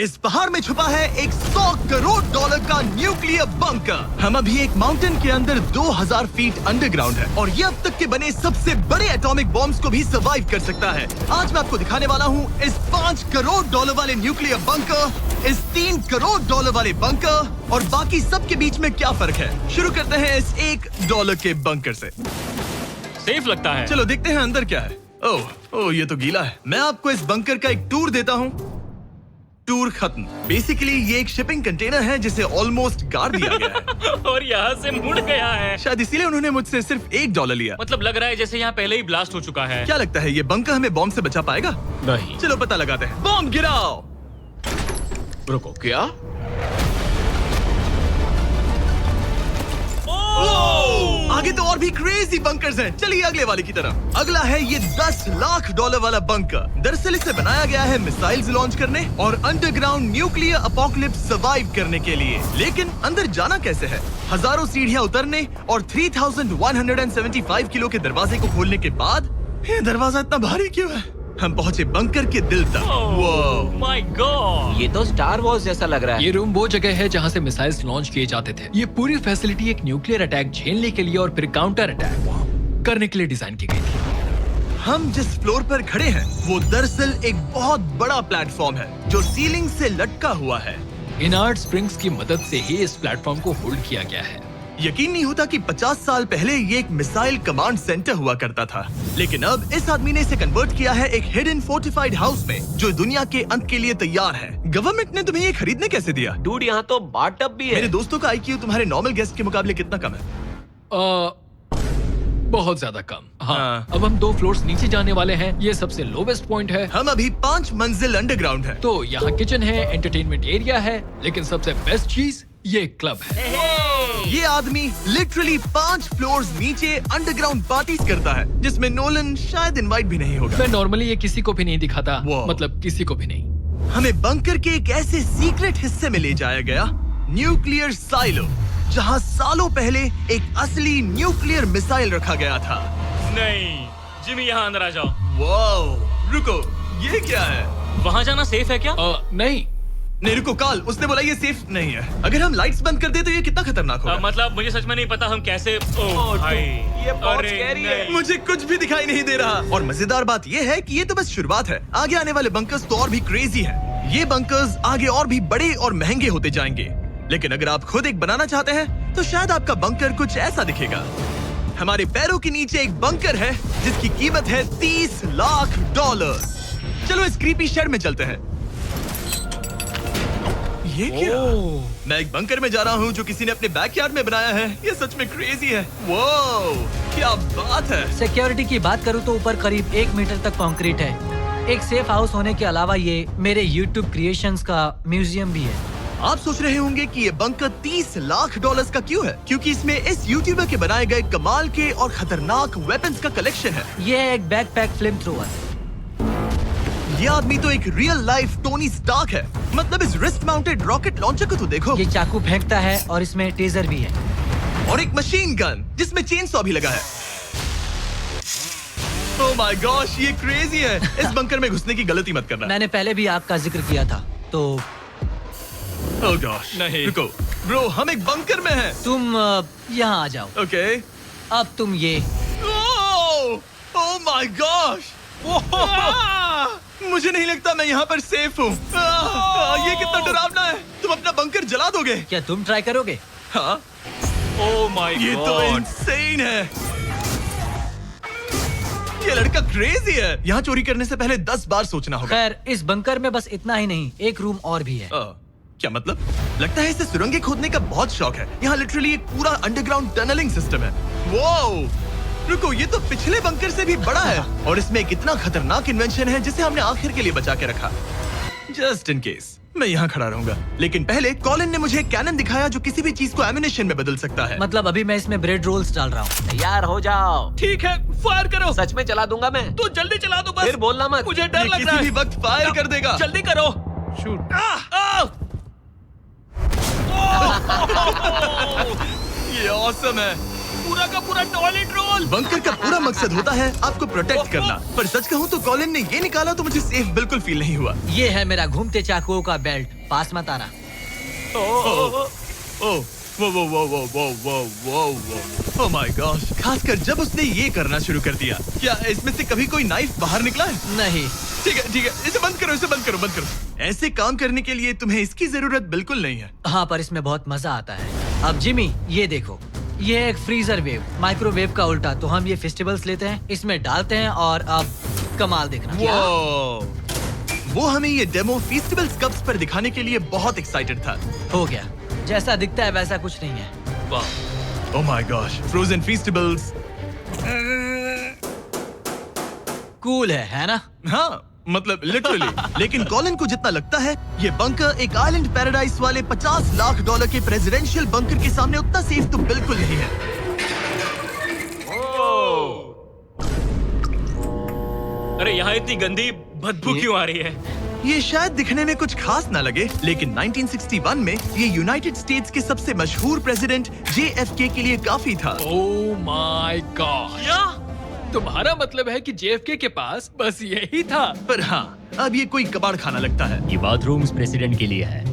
इस पहाड़ में छुपा है एक 100 करोड़ डॉलर का न्यूक्लियर बंकर। हम अभी एक माउंटेन के अंदर 2000 फीट अंडरग्राउंड है और ये अब तक के बने सबसे बड़े एटॉमिक बॉम्ब्स को भी सर्वाइव कर सकता है। आज मैं आपको दिखाने वाला हूँ इस 5 करोड़ डॉलर वाले न्यूक्लियर बंकर, इस 3 करोड़ डॉलर वाले बंकर और बाकी सब के बीच में क्या फर्क है। शुरू करते हैं इस $1 के बंकर से। सेफ लगता है। चलो देखते हैं अंदर क्या है। ओह ये तो गीला है। मैं आपको इस बंकर का एक टूर देता हूँ। टूर खत्म। बेसिकली ये एक शिपिंग कंटेनर है जिसे ऑलमोस्ट गाड़ दिया गया है और यहाँ से मुड़ गया है। शायद इसीलिए उन्होंने मुझसे सिर्फ $1 लिया। मतलब लग रहा है जैसे यहाँ पहले ही ब्लास्ट हो चुका है। क्या लगता है ये बंकर हमें बॉम्ब से बचा पाएगा? नहीं। चलो पता लगाते हैं। बॉम्ब गिराओ। रुको, क्या? आगे तो और भी क्रेजी बंकर्स हैं। चलिए अगले वाले की तरफ। अगला है ये $10 लाख वाला बंकर। दरअसल इसे बनाया गया है मिसाइल्स लॉन्च करने और अंडरग्राउंड न्यूक्लियर अपोकलिप्स सर्वाइव करने के लिए। लेकिन अंदर जाना कैसे है? हजारों सीढ़ियां उतरने और 3175 किलो के दरवाजे को खोलने के बाद ये दरवाजा इतना भारी क्यों है? हम पहुंचे बंकर के दिल तक। ओह माय गॉड, ये तो स्टार वॉर्स जैसा लग रहा है। ये रूम वो जगह है जहाँ से मिसाइल्स लॉन्च किए जाते थे। ये पूरी फैसिलिटी एक न्यूक्लियर अटैक झेलने के लिए और फिर काउंटर अटैक करने के लिए डिजाइन की गई थी। हम जिस फ्लोर पर खड़े हैं वो दरअसल एक बहुत बड़ा प्लेटफॉर्म है जो सीलिंग से लटका हुआ है। इनार्ड स्प्रिंग्स की मदद से ही इस प्लेटफॉर्म को होल्ड किया गया है। यकीन नहीं होता कि 50 साल पहले ये एक मिसाइल कमांड सेंटर हुआ करता था, लेकिन अब इस आदमी ने इसे कन्वर्ट किया है एक हिडन फोर्टिफाइड हाउस में जो दुनिया के अंत के लिए तैयार है। गवर्नमेंट ने तुम्हें ये खरीदने कैसे दिया? डूड, यहाँ तो बाथटब भी है। मेरे दोस्तों का IQ तुम्हारे नॉर्मल गेस्ट के मुकाबले कितना कम है? बहुत ज्यादा कम। हाँ। अब हम 2 फ्लोर्स नीचे जाने वाले हैं। ये सबसे लोवेस्ट पॉइंट है। हम अभी 5 मंजिल अंडरग्राउंड है। तो यहाँ किचन है, एंटरटेनमेंट एरिया है, लेकिन सबसे बेस्ट चीज ये क्लब है। ये आदमी लिटरली 5 फ्लोर्स नीचे अंडरग्राउंड पार्टीज करता है जिसमें नोलन शायद इनवाइट भी नहीं होगा। मैं नॉर्मली ये किसी को भी नहीं दिखाता। Wow. मतलब किसी को भी नहीं। हमें बंकर के एक ऐसे सीक्रेट हिस्से में ले जाया गया, न्यूक्लियर साइलो, जहां सालों पहले एक असली न्यूक्लियर मिसाइल रखा गया था। नहीं जिमी, यहाँ अंदर आ जाओ। वाओ, रुको, ये क्या है? वहाँ जाना सेफ है क्या? नहीं। नहीं रुको काल, उसने बोला ये सेफ नहीं है। अगर हम लाइट्स बंद कर दे तो ये कितना खतरनाक होगा? मतलब मुझे सच में नहीं पता हम कैसे। ओह भाई, ये बहुत अरे स्कैरी है। नहीं। मुझे कुछ भी दिखाई नहीं दे रहा। और मजेदार बात ये है कि ये तो बस शुरुआत है। आगे आने वाले बंकर्स तो और भी क्रेजी हैं। ये बंकर्स आगे और भी बड़े और महंगे होते जाएंगे। लेकिन अगर आप खुद एक बनाना चाहते हैं तो शायद आपका बंकर कुछ ऐसा दिखेगा। हमारे पैरों के नीचे एक बंकर है जिसकी कीमत है $30 लाख। चलो इस क्रीपी शेड में चलते हैं। ये क्या? मैं एक बंकर में जा रहा हूँ जो किसी ने अपने बैकयार्ड में बनाया है। ये सच में क्रेजी है। वाओ, क्या बात है। सिक्योरिटी की बात करूँ तो ऊपर करीब 1 मीटर तक कंक्रीट है। एक सेफ हाउस होने के अलावा ये मेरे YouTube क्रिएशंस का म्यूजियम भी है। आप सोच रहे होंगे कि ये बंकर $30 लाख का क्यों है? क्योंकि इसमें इस यूट्यूबर के बनाए गए कमाल के और खतरनाक वेपन्स का कलेक्शन है। ये है एक बैकपैक फ्लेम थ्रोवर। ये आदमी तो एक रियल लाइफ टोनी स्टार्क है। मतलब इस रिस्ट माउंटेड रॉकेट लॉन्चर को तो देखो। ये चाकू फेंकता है और इसमें टेजर भी है। और एक मशीन गन जिसमें चेन सॉ भी लगा है। ओह माय गॉश, ये क्रेजी है। इस बंकर में घुसने की गलती मत करना। मैंने पहले भी आपका जिक्र किया था। तो ओह गॉश, नहीं। रुको ब्रो, हम एक बंकर में हैं। तुम यहाँ आ जाओ। ओके। अब तुम ये ओह माय गॉश, मुझे नहीं लगता मैं यहाँ पर सेफ हूँ। ये कितना डरावना है। तुम अपना बंकर जला दोगे? क्या तुम ट्राई करोगे? हाँ, ओह माय ये तो गॉड, इंसेन है। ये लड़का क्रेजी है। यहाँ चोरी करने से पहले 10 बार सोचना होगा। खैर, इस बंकर में बस इतना ही नहीं, एक रूम और भी है। क्या मतलब? लगता है इसे सुरंगें खोदने का बहुत शौक है। यहाँ लिटरली एक पूरा अंडरग्राउंड टनलिंग सिस्टम है। वाओ, रुको, ये तो पिछले बंकर से भी बड़ा है और इसमें एक इतना खतरनाक इन्वेंशन है जिसे हमने आखिर के लिए बचा के रखा। जस्ट इन केस मैं यहाँ खड़ा रहूंगा। लेकिन पहले कॉलिन ने मुझे एक कैनन दिखाया जो किसी भी चीज को एम्यूनेशन में बदल सकता है। मतलब अभी मैं इसमें ब्रेड रोल्स डाल रहा हूँ। तैयार हो जाओ। ठीक है, फायर करो। सच में चला दूंगा मैं। तो जल्दी चला दो बस। फिर बोलना मत। मुझे डर ये लग रहा किसी है। भी वक्त फायर कर देगा। जल्दी करो। शूट। ये ऑसम है। पूरा का पूरा टॉयलेट रोल। बंकर का पूरा मकसद होता है आपको प्रोटेक्ट करना, पर सच कहूँ तो कॉलिन ने ये निकाला तो मुझे सेफ बिल्कुल फील नहीं हुआ। ये है मेरा घूमते चाकुओं का बेल्ट, पास मत आना। ओह वो ओह माय गॉश, खासकर जब उसने ये करना शुरू कर दिया। क्या इसमें से कभी कोई नाइफ बाहर निकला है? नहीं। ठीक है, इसे बंद करो। ऐसे काम करने के लिए तुम्हें इसकी जरूरत बिल्कुल नहीं है। हाँ, पर इसमें बहुत मजा आता है। अब जिमी, ये देखो, ये एक फ्रीजर वेव, माइक्रोवेव का उल्टा। तो हम ये फेस्टिवल्स लेते हैं, इसमें डालते हैं और अब कमाल देखना। वो हमें ये डेमो फेस्टिवल्स कप्स पर दिखाने के लिए बहुत एक्साइटेड था। हो गया, जैसा दिखता है वैसा कुछ नहीं है। वाह, oh my gosh, frozen festivals. Cool है ना? हाँ, मतलब लिटरली। लेकिन कॉलिन को जितना लगता है ये बंकर एक आइलैंड पैराडाइज वाले $50 लाख के प्रेसिडेंशियल बंकर के सामने उतना सेफ तो बिल्कुल नहीं है। अरे यहाँ इतनी गंदी बदबू क्यों आ रही है? ये शायद दिखने में कुछ खास ना लगे, लेकिन 1961 में ये यूनाइटेड स्टेट्स के सबसे मशहूर प्रेसिडेंट JFK के लिए काफी था। ओह माय गॉड, तुम्हारा मतलब है कि JFK के पास बस यही था? पर हाँ, अब ये कोई कबाड़ खाना लगता है। ये बाथरूम्स प्रेसिडेंट के लिए है।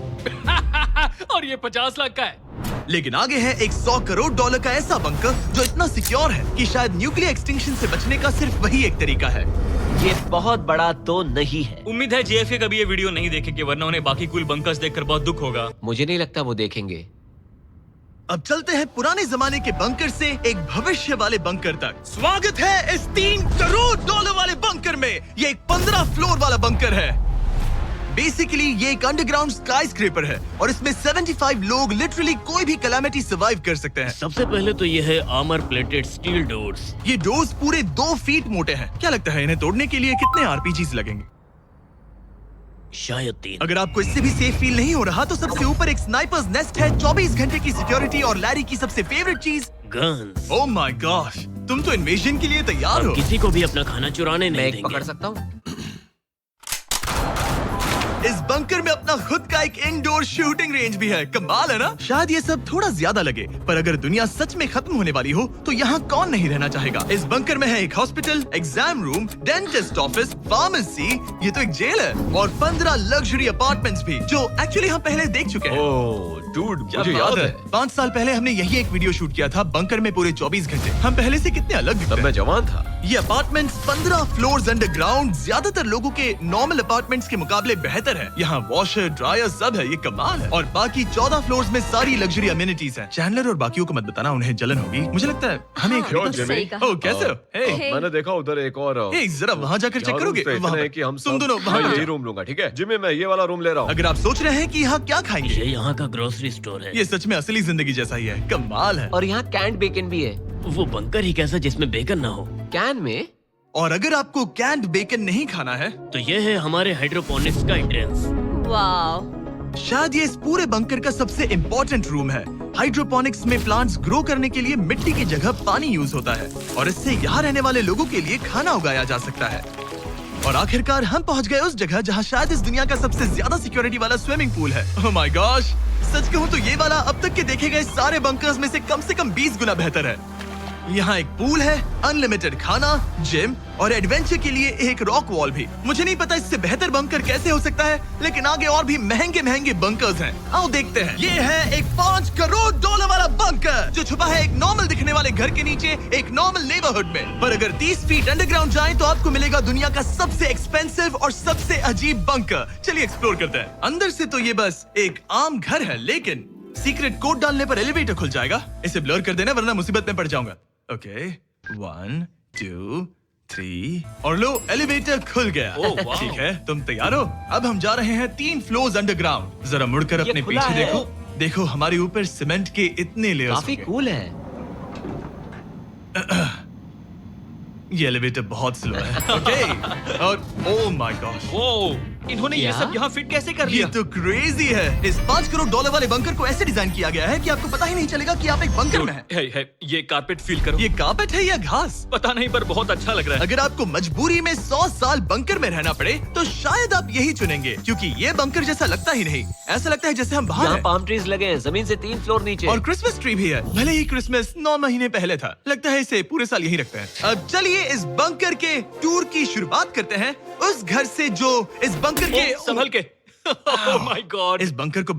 और ये 50 लाख का है। लेकिन आगे है एक $100 करोड़ का ऐसा बंकर जो इतना सिक्योर है कि शायद न्यूक्लियर एक्सटिंक्शन से बचने का सिर्फ वही एक तरीका है। ये बहुत बड़ा तो नहीं है। उम्मीद है JFK कभी ये वीडियो नहीं देखेंगे, वरना उन्हें बाकी कूल बंकर्स देखकर बहुत दुख होगा। मुझे नहीं लगता वो देखेंगे। अब चलते हैं पुराने जमाने के बंकर से एक भविष्य वाले बंकर तक। स्वागत है इस $3 करोड़ वाले बंकर में। ये एक 15 फ्लोर वाला बंकर है। बेसिकली ये एक अंडरग्राउंड स्काईस्क्रेपर है और इसमें 75 लोग लिटरली कोई भी कैलामिटी सर्वाइव कर सकते हैं। सबसे पहले तो ये है आर्मर प्लेटेड स्टील डोर्स। ये डोर्स पूरे 2 फीट मोटे हैं। क्या लगता है इन्हें तोड़ने के लिए कितने RPGs लगेंगे? शायद 3। अगर आपको इससे भी सेफ फील नहीं हो रहा तो सबसे ऊपर एक स्नाइपर्स नेस्ट है, 24 घंटे की सिक्योरिटी और लैरी की सबसे फेवरेट चीज गन्स। ओह माय गॉश, तुम तो इन्वेजन के लिए तैयार हो। किसी को भी अपना खाना चुराने मैं नहीं एक देंगे। पकड़ सकता हूँ? इस बंकर में अपना खुद का एक इंडोर शूटिंग रेंज भी है। कमाल है ना? शायद ये सब थोड़ा ज्यादा लगे, पर अगर दुनिया सच में खत्म होने वाली हो तो यहाँ कौन नहीं रहना चाहेगा। इस बंकर में है एक hospital, exam room, dentist office, pharmacy, ये तो एक जेल है, और 15 लग्जरी अपार्टमेंट्स भी, जो एक्चुअली हम पहले देख चुके हैं। ओह डूड, क्या मुझे बात याद है। है 5 साल पहले हमने यही एक वीडियो शूट किया था, बंकर में पूरे 24 घंटे। हम पहले से कितने अलग दिखते तब हैं। मैं जवान था। ये अपार्टमेंट्स 15 फ्लोर्स अंडरग्राउंड ज्यादातर लोगों के नॉर्मल अपार्टमेंट्स के मुकाबले बेहतर है। यहाँ वॉशर, ड्रायर सब है, ये कमाल है। और बाकी 14 फ्लोर्स में सारी लग्जरी अमेनिटीज हैं। चैंडलर और बाकियों को मत बताना, उन्हें जलन होगी। मुझे लगता है हमें एक क्यों, जिमी? ओह, कैसे हो? हे, मैंने देखा उधर एक और हे, जरा वहाँ जाकर चेक यहाँ करोगे? rooms तो वहाँ इतने हैं पर। कि हम तुम सब दोनों वहाँ मैं पर यही जाओ। रूम लूंगा, ठीक है? जिमी, मैं ये वाला रूम ले रहा हूँ। अगर आप सोच रहे हैं कि यहाँ क्या खाएंगे, ये यहाँ का ग्रोसरी स्टोर है। ये सच में असली जिंदगी जैसा ही है। कमाल है। और यहाँ कैंड बेकन भी है। वो बंकर ही कैसा जिसमें बेकन ना हो। कैन में? और अगर आपको कैंड बेकन नहीं खाना है, तो ये है हमारे हाइड्रोपोनिक्स का एंट्रेंस। वाओ, शायद ये इस पूरे बंकर का सबसे इम्पोर्टेंट रूम है। हाइड्रोपोनिक्स में प्लांट्स ग्रो करने के लिए मिट्टी की जगह पानी यूज होता है, और इससे यहाँ रहने वाले लोगों के लिए खाना उगाया जा सकता है। और आखिरकार हम पहुँच गए उस जगह जहाँ शायद इस दुनिया का सबसे ज्यादा सिक्योरिटी वाला स्विमिंग पूल है। ओह माय गॉश, सच कहूँ तो ये वाला अब तक के देखे गए सारे बंकर्स में से कम 20 गुना बेहतर है। यहाँ एक पूल है, अनलिमिटेड खाना, जिम और एडवेंचर के लिए एक रॉक वॉल भी। मुझे नहीं पता इससे बेहतर बंकर कैसे हो सकता है, लेकिन आगे और भी महंगे बंकर्स हैं। आओ देखते हैं। ये है एक $5 करोड़ वाला बंकर जो छुपा है एक नॉर्मल दिखने वाले घर के नीचे एक नॉर्मल नेबरहुड में। पर अगर 30 फीट अंडरग्राउंड जाएं तो आपको मिलेगा दुनिया का सबसे एक्सपेंसिव और सबसे अजीब बंकर। चलिए एक्सप्लोर करते हैं। अंदर से तो ये बस एक आम घर है, लेकिन सीक्रेट कोड डालने पर एलिवेटर खुल जाएगा। इसे ब्लर कर देना वरना मुसीबत में पड़ जाऊंगा। ओके, 1 2 3 और लो, एलिवेटर खुल गया। ठीक है, तुम तैयार हो? अब हम जा रहे हैं 3 फ्लोर्स अंडरग्राउंड। जरा मुड़कर अपने खुला पीछे है। देखो। देखो हमारे ऊपर सीमेंट के इतने लेयर्स काफी होंगे। कूल है। ये एलिवेटर बहुत स्लो है। ओके, और ओह माय गॉश, वो इन्होंने ये क्या? सब यहाँ फिट कैसे कर ये लिया? तो क्रेजी है। इस $5 करोड़ वाले बंकर को ऐसे डिजाइन किया गया है कि आपको पता ही नहीं चलेगा कि आप एक बंकर में हैं। है, ये कारपेट फील करो। ये कार्पेट है या घास? पता नहीं पर बहुत अच्छा लग रहा है। अगर आपको मजबूरी में 100 साल बंकर में रहना पड़े तो शायद आप यही चुनेंगे, क्योंकि ये बंकर जैसा लगता ही नहीं। ऐसा लगता है जैसे हम बाहर यहाँ हैं। पाम ट्रीज लगे हैं, जमीन से 3 फ्लोर नीचे। और क्रिसमस ट्री भी है। भले ही क्रिसमस 9 महीने पहले था, लगता है इसे पूरे साल यही रखते हैं। अब चलिए इस बंकर के टूर की शुरुआत करते हैं उस घर से जो इस बंकर के संभल के। Oh my God. इस बंकर को